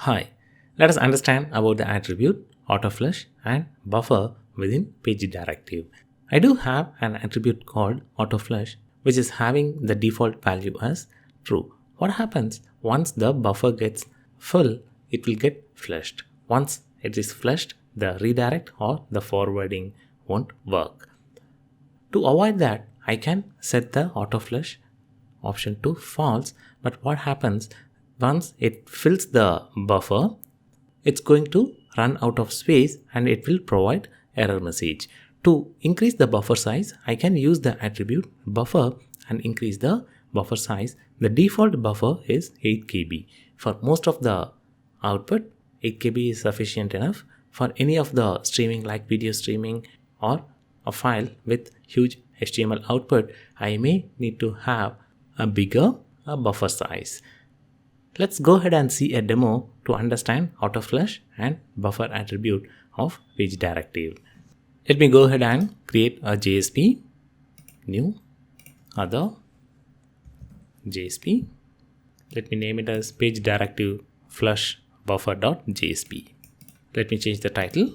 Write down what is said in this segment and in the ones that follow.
Hi, let us understand about the attribute Autoflush and buffer within page directive. I do have an attribute called Autoflush which is having the default value as true. What happens once the buffer gets full, it will get flushed. Once it is flushed, the redirect or the forwarding won't work. To avoid that, I can set the Autoflush option to false, but what happens once it fills the buffer, it's going to run out of space and it will provide error message. To increase the buffer size, I can use the attribute buffer and increase the buffer size. The default buffer is 8 KB. For most of the output, 8 KB is sufficient enough. For any of the streaming like video streaming or a file with huge HTML output, I may need to have a bigger buffer size. Let's go ahead and see a demo to understand Autoflush and buffer attribute of page directive. Let me go ahead and create a JSP, new, other, JSP. Let me name it as page directive flush buffer.jsp. Let me change the title,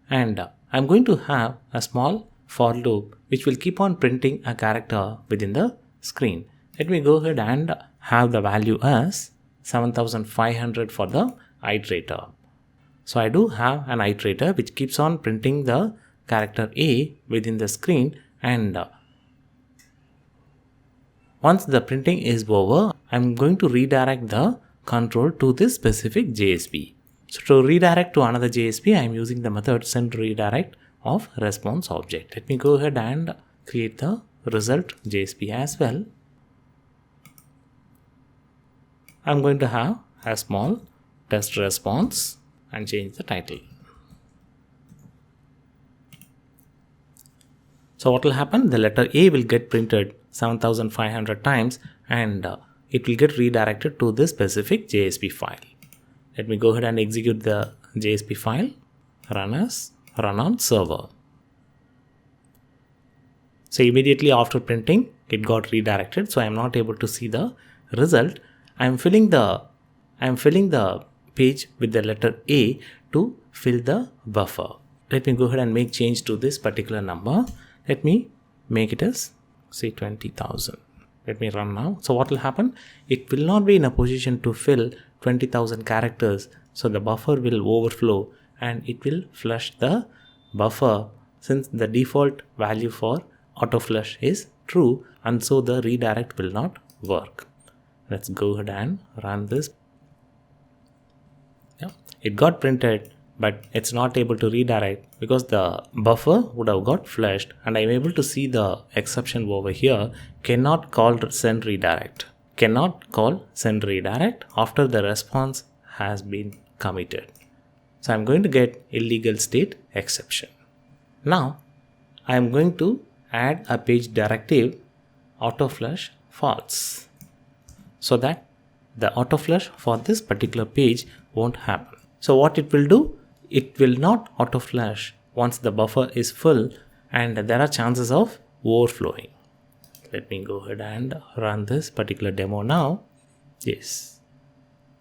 and I'm going to have a small for loop which will keep on printing a character within the screen. Let me go ahead and have the value as 7500 for the iterator. So I do have an iterator which keeps on printing the character A within the screen, and once the printing is over, I'm going to redirect the control to this specific JSP. So to redirect to another JSP, I'm using the method send redirect of response object. Let me go ahead and create the result JSP as well. I'm going to have a small test response and change the title. So what will happen? The letter A will get printed 7500 times and it will get redirected to this specific JSP file. Let me go ahead and execute the JSP file, run on server. So immediately after printing, it got redirected. So I am not able to see the result. I am filling the page with the letter A to fill the buffer. Let me go ahead and make change to this particular number. Let me make it as say 20,000. Let me run now. So what will happen? It will not be in a position to fill 20,000 characters. So the buffer will overflow and it will flush the buffer since the default value for Autoflush is true, and so the redirect will not work. Let's go ahead and run this. Yeah, it got printed, but it's not able to redirect because the buffer would have got flushed, and I'm able to see the exception over here. Cannot call send redirect. Cannot call send redirect after the response has been committed. So I'm going to get illegal state exception. Now I am going to add a page directive Autoflush false, so that the autoflush for this particular page won't happen. So what it will do, it will not autoflush once the buffer is full and there are chances of overflowing. Let me go ahead and run this particular demo now. Yes.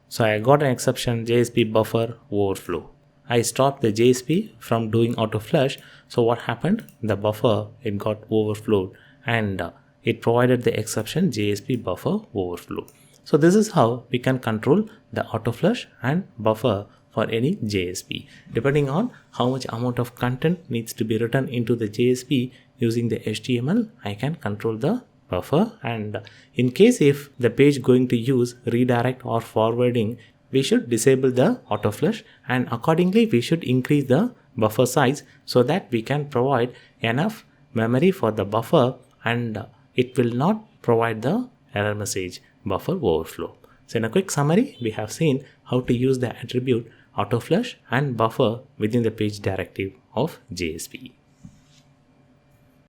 So I got an exception, JSP buffer overflow. I stopped the JSP from doing autoflush. So what happened? The buffer, it got overflowed and it provided the exception JSP buffer overflow. So this is how we can control the autoflush and buffer for any JSP. Depending on how much amount of content needs to be written into the JSP using the HTML, I can control the buffer. And in case if the page going to use redirect or forwarding, we should disable the autoflush, and accordingly we should increase the buffer size so that we can provide enough memory for the buffer and it will not provide the error message buffer overflow. So in a quick summary, we have seen how to use the attribute Autoflush and buffer within the page directive of JSP.